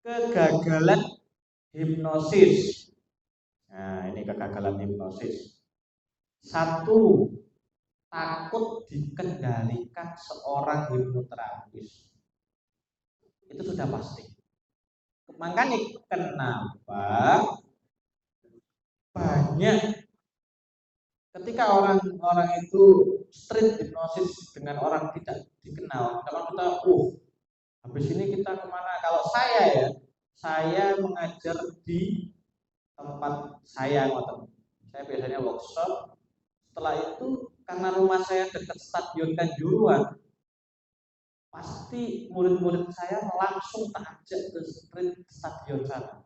kegagalan hipnosis. Nah, ini kegagalan hipnosis. Satu, takut dikendalikan seorang hipnoterapis. Itu sudah pasti. Makanya kenapa banyak ketika orang-orang itu street hipnosis dengan orang tidak dikenal, kalau kita, habis ini kita kemana? Kalau saya mengajar di tempat saya, saya biasanya workshop. Setelah itu, karena rumah saya dekat stadion Kanjuruhan, pasti murid-murid saya langsung tak ajak ke street stadion sana.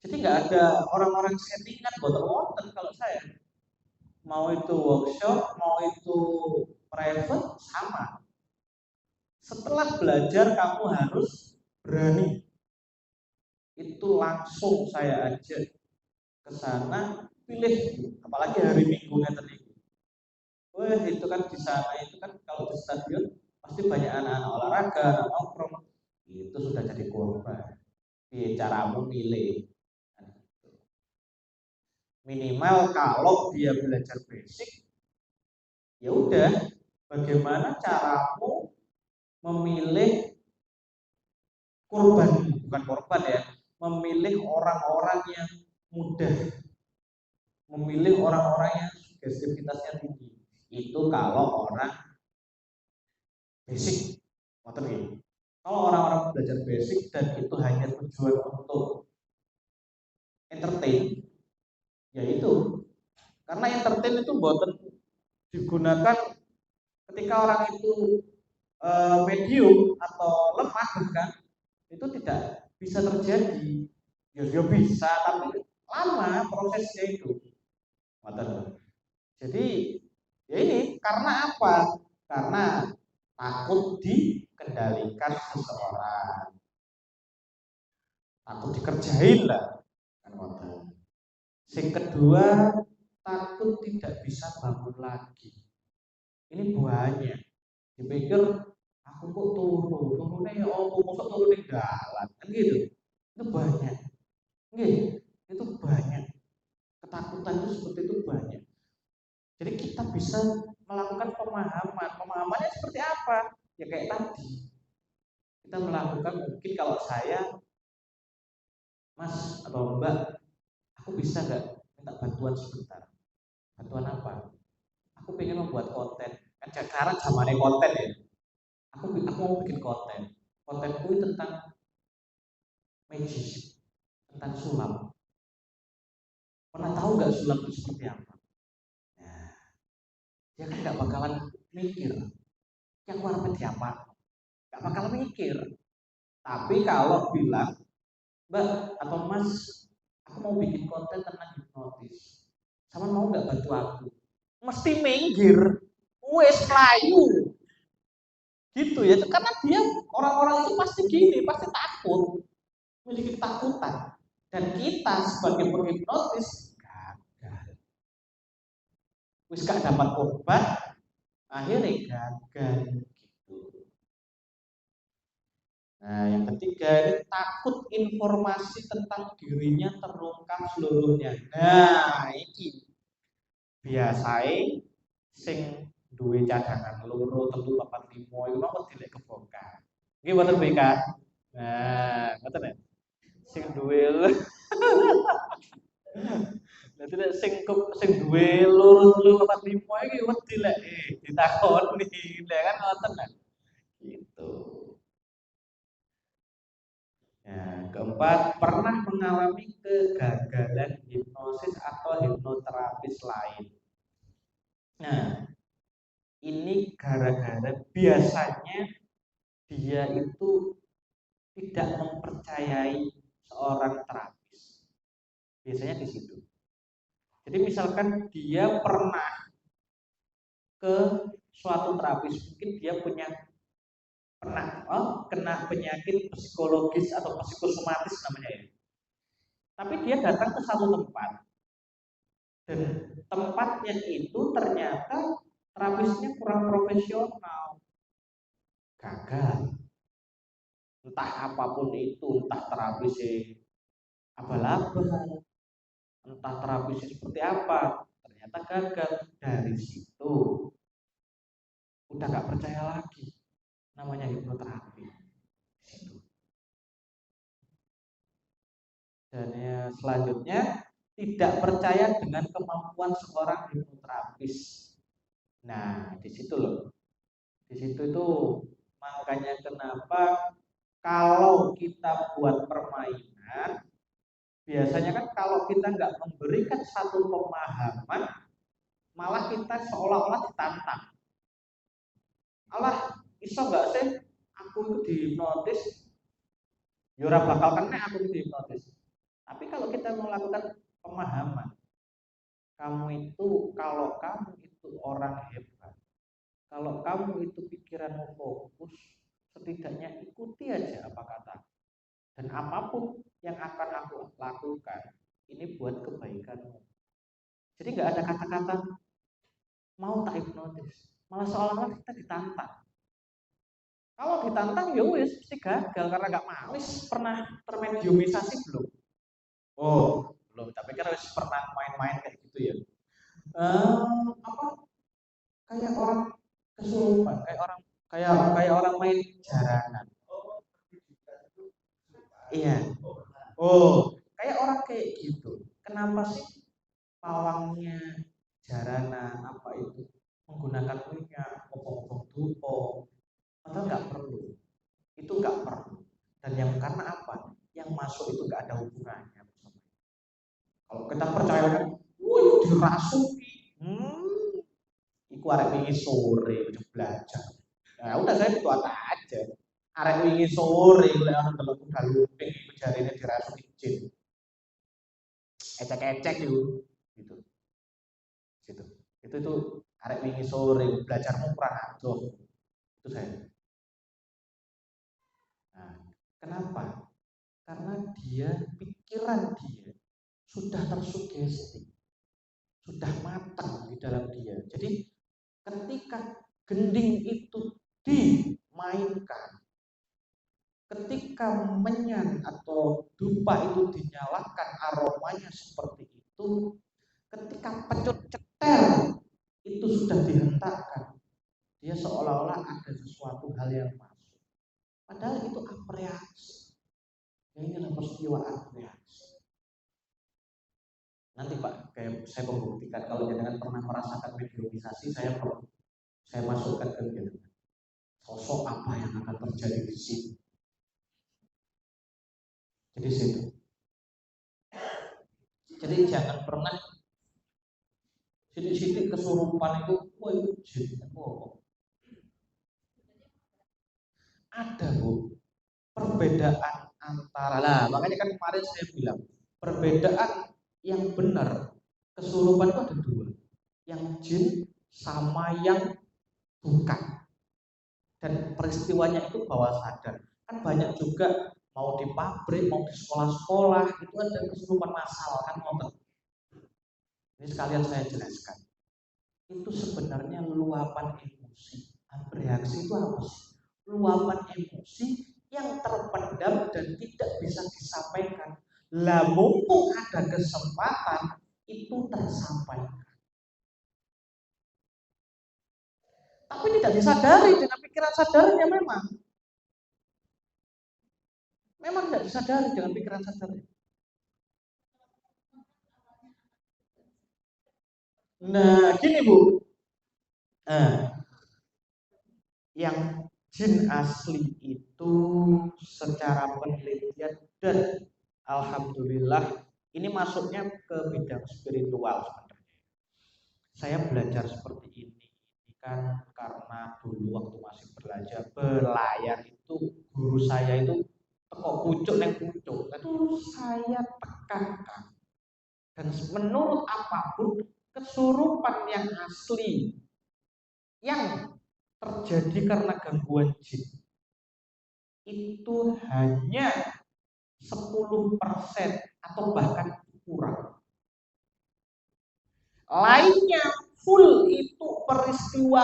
Jadi nggak ada orang-orang settingan boten-boten kalau saya. Mau itu workshop, mau itu private, sama. Setelah belajar kamu harus berani. Itu langsung saya ajak ke sana, pilih, apalagi hari Minggunya tadi. Wah, itu kan di sana itu kan kalau di stadion pasti banyak anak-anak olahraga, anak nongkrong. Itu sudah jadi korban. Caramu milih. Minimal kalau dia belajar basic, ya udah, bagaimana caramu memilih korban, bukan korban ya, memilih orang-orang yang mudah, memilih orang-orang yang sugestivitasnya tinggi. Itu kalau orang basic, kalau orang-orang belajar basic dan itu hanya tujuan untuk entertain, ya itu. Karena entertain itu boten digunakan ketika orang itu medium atau lemah, bahkan itu tidak bisa terjadi. Ya bisa, tapi lama prosesnya itu. Jadi ya ini karena apa? Karena takut dikendalikan seseorang, takut dikerjain lah. Yang kedua, takut tidak bisa bangun lagi. Ini banyak. Dipikir aku kok turunnya ya Allah, kok turun di jalan, kan gitu. Itu banyak. Itu banyak. Ketakutan itu seperti itu banyak. Jadi kita bisa melakukan pemahaman. Pemahamannya seperti apa? Ya kayak tadi. Kita melakukan, mungkin kalau saya, Mas atau Mbak, aku bisa nggak minta bantuan sebentar? Bantuan apa? Aku pengen membuat konten. Kan sekarang zamannya konten ya. Aku mau bikin konten. Kontenku tentang magic, tentang sulap. Pernah tahu nggak sulap itu seperti apa? Nah, dia kan nggak bakalan mikir. Yang warna siapa? Nggak bakal mikir. Tapi kalau bilang, Mbak atau Mas, aku mau bikin konten tentang hipnotis. Sama mau nggak bantu aku? Mesti minggir. Wes layu. Gitu ya, karena dia orang-orang itu pasti gini, pasti takut, memiliki ketakutan. Dan kita sebagai penghipnotis gagal. Wis gak dapat obat, akhirnya gagal gitu. Nah, yang ketiga ini takut informasi tentang dirinya terungkap seluruhnya. Nah, ini biasanya sing duwe cadangan loro, telu, papat, limo iku mau dilek kebongkar. Nggih mboten BK. Nah, ngoten ya. Sing duwe Dadi nek sing duwe loro, telu, papat, limo iki wedi lek ditakoni. Lek kan ngoten kan. Gitu. Nah, keempat, pernah mengalami kegagalan hipnosis atau hipnoterapis lain. Nah, ini gara-gara biasanya dia itu tidak mempercayai seorang terapis. Biasanya di situ. Jadi misalkan dia pernah ke suatu terapis, mungkin dia pernah kena penyakit psikologis atau psikosomatis namanya ya. Tapi dia datang ke satu tempat dan tempatnya itu ternyata terapisnya kurang profesional, gagal. Entah apapun itu, entah terapi abal-abal, entah terapi seperti apa, ternyata gagal. Dari situ udah nggak percaya lagi namanya hipnoterapi. Dan selanjutnya tidak percaya dengan kemampuan seorang hipnoterapis. Nah, di situ loh. Di situ itu makanya kenapa kalau kita buat permainan, biasanya kan kalau kita nggak memberikan satu pemahaman, malah kita seolah-olah ditantang. Allah, iso nggak sih aku itu dihipnotis? Yura bakal kena aku dihipnotis. Tapi kalau kita melakukan pemahaman, kalau kamu itu orang hebat, kalau kamu itu pikiranmu fokus, setidaknya ikuti aja apa kata. Dan apapun yang akan aku lakukan, ini buat kebaikanmu. Jadi nggak ada kata-kata mau tak hipnotis, malah seolah-olah kita ditantang. Kalau ditantang ya wis pasti gagal karena nggak malis. Pernah termediumisasi belum? Oh, belum. Tapi kan harus pernah main-main kayak gitu ya. Apa? Kayak orang kesurupan, kayak orang main jaranan. Iya. Oh, kayak orang kayak gitu. Kenapa sih pawangnya jaranan apa itu menggunakan minyak, obong-obong dupo? Padahal nggak perlu. Itu nggak perlu. Dan yang karena apa? Yang masuk itu nggak ada hubungannya. Kalau kita percaya kan, wah dirasuki, iku arek wingi sore udah belajar. Nah, udah saya itu aja. Arek wingi sore oleh orang delok udah luping iku jarine dirasuki jin. Ecek-ecek itu. Gitu. Gitu. Itu arek wingi sore belajarmu kurang adoh. Itu saya. Nah, kenapa? Karena pikiran dia sudah tersugesti, sudah matang di dalam dia. Jadi ketika gending itu dimainkan, ketika menyan atau dupa itu dinyalakan aromanya seperti itu, ketika pecut cetel itu sudah dihentakkan, dia seolah-olah ada sesuatu hal yang masuk. Padahal itu apreaksi. Ini adalah peristiwa apreaksi. Nanti Pak, kayak saya membuktikan kalau jangan pernah merasakan mediumisasi, saya masukkan ke dia. Sosok apa yang akan terjadi di sini. Jadi situ. Jadi jangan pernah sidik-sidik kesurupan itu, wah itu jin, ada Bu, perbedaan antara, nah makanya kan kemarin saya bilang, perbedaan yang benar, kesurupan itu ada dua, yang jin sama yang bukan. Dan peristiwanya itu bawah sadar. Kan banyak juga mau di pabrik, mau di sekolah-sekolah, itu ada kesurupan massal kan motor. Ini sekalian saya jelaskan. Itu sebenarnya luapan emosi. Reaksi itu apa sih? Luapan emosi yang terpendam dan tidak bisa disampaikan. Lah mumpung ada kesempatan itu tersampaikan. Tapi tidak disadari dengan pikiran sadarnya memang. Memang tidak disadari dengan pikiran sadarnya. Nah, gini Bu. Yang jin asli itu secara penelitian dan alhamdulillah ini masuknya ke bidang spiritual sebenarnya. Saya belajar seperti ini kan karena dulu waktu masih belajar belayar itu guru saya itu teko pucuk neng pucuk itu saya tekankan dan menurut apapun kesurupan yang asli yang terjadi karena gangguan jin itu hanya 10% atau bahkan kurang. Lainnya full itu peristiwa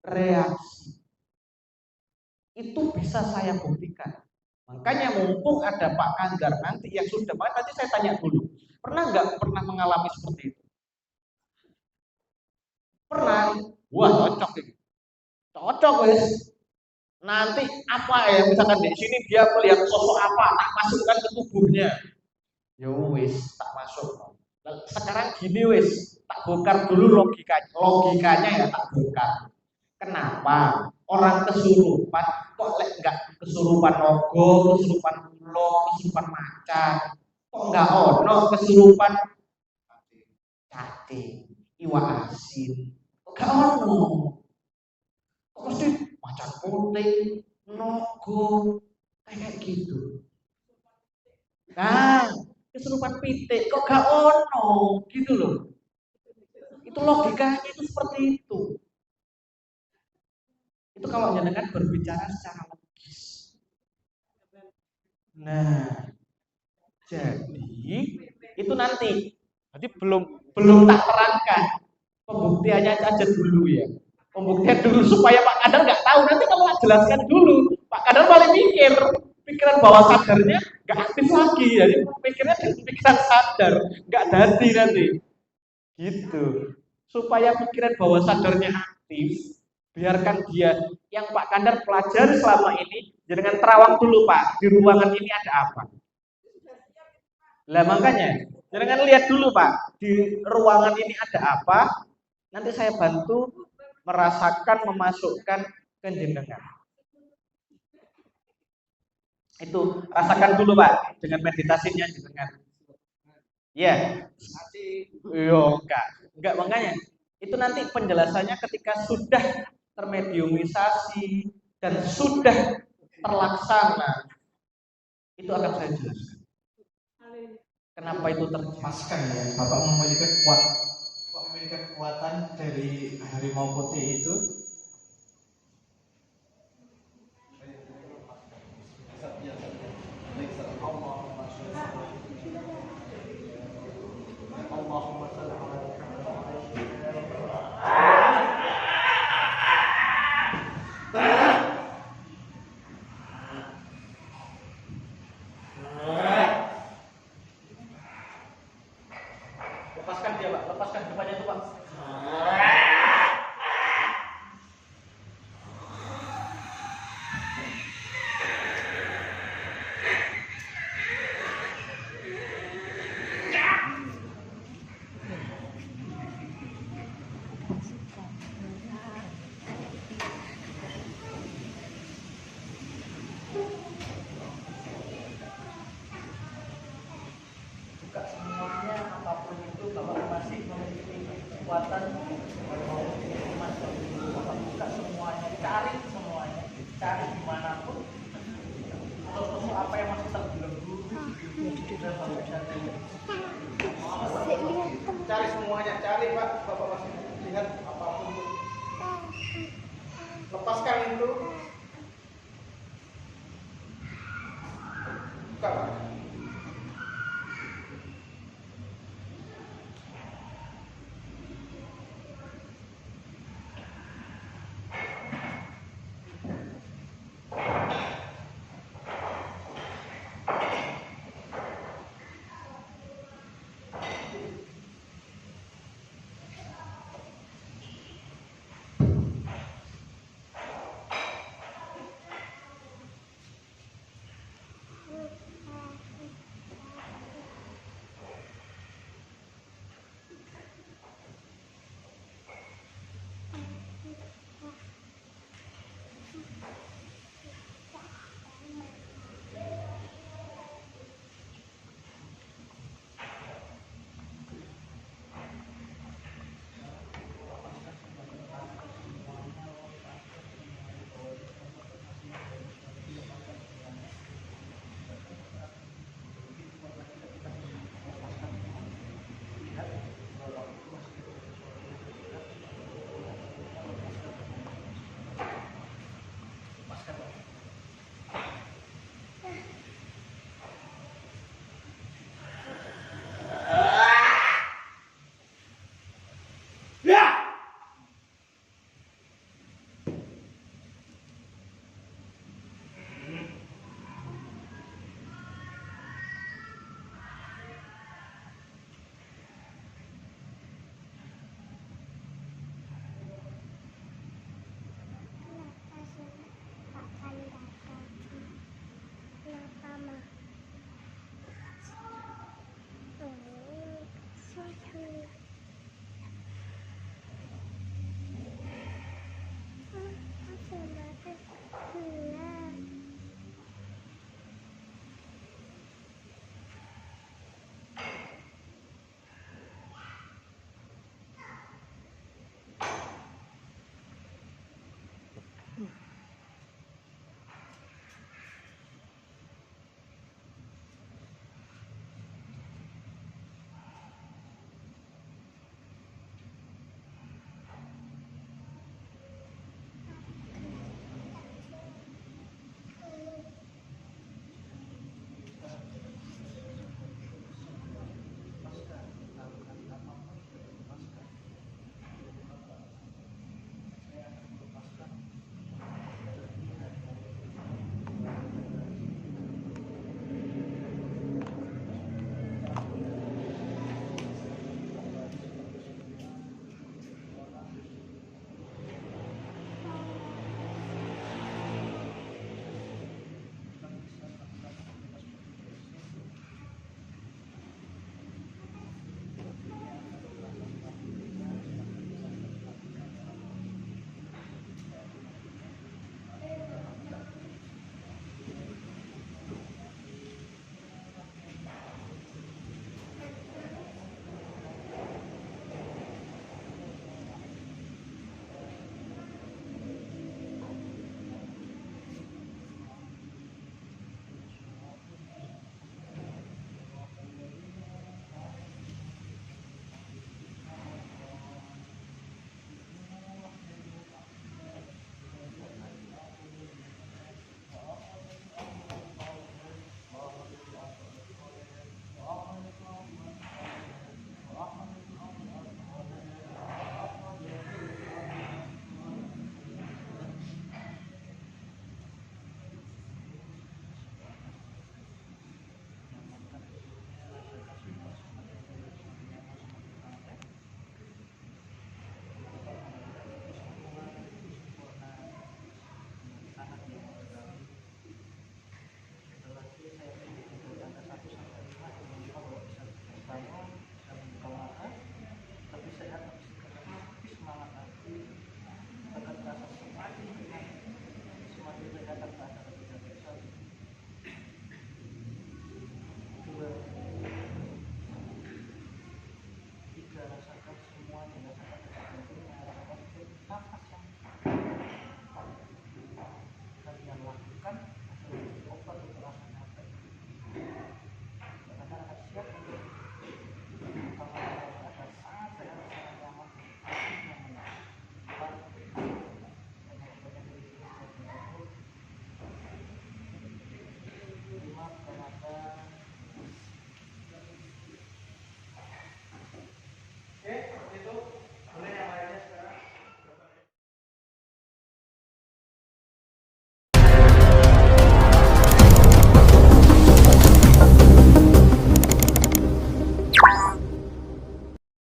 reaksi. Itu bisa saya buktikan. Makanya mumpung ada Pak Kandar nanti yang sudah banget, nanti saya tanya dulu. Pernah nggak pernah mengalami seperti itu? Pernah? Wah cocok ini. Cocok wes. Nanti apa ya misalkan di sini dia melihat sosok apa, tak masukkan ke tubuhnya. Ya wes, tak masuk. Sekarang gini wes, tak bongkar dulu logikanya. Logikanya ya tak bongkar. Kenapa orang kesurupan kok nggak kesurupan logo, kesurupan ulo, kesurupan macan, kok nggak ono kesurupan cacing, iwak asin, kok nggak ono, kok mesti macan putih, nogo, kayak gitu. Nah, kesurupan pitik kok nggak ono, gitu loh. Itu logikanya itu seperti itu. Itu kalau jenengan berbicara secara logis. Nah, jadi itu nanti. Jadi belum tak terangkan. Pembuktiannya aja dulu ya. Pembuktian dulu supaya Pak Kadar nggak tahu. Nanti kalau tak jelaskan dulu, Pak Kadar paling mikir. Pikiran bawah sadarnya nggak aktif lagi. Jadi pikirnya pikiran sadar, nggak dadi nanti. Gitu. Supaya pikiran bawah sadarnya aktif, biarkan dia yang Pak Kandar pelajari selama ini, jangan terawang dulu Pak, di ruangan ini ada apa. Lah makanya, jangan lihat dulu Pak, di ruangan ini ada apa, nanti saya bantu merasakan, memasukkan ke jenengan. Itu rasakan dulu Pak, dengan meditasinya jenengan. Ya, yo enggak makanya. Itu nanti penjelasannya ketika sudah termediumisasi dan sudah terlaksana, itu akan saya jelaskan. Kenapa itu terjelaskan ya, Bapak memiliki kekuatan dari harimau putih itu. Lepaskan dia Pak, lepaskan depannya itu Pak. Buka semuanya, apapun itu kalau masih memiliki kekuatan masuk, buka semuanya, cari semuanya, cari dimanapun sosok apa yang masih terbelenggu dan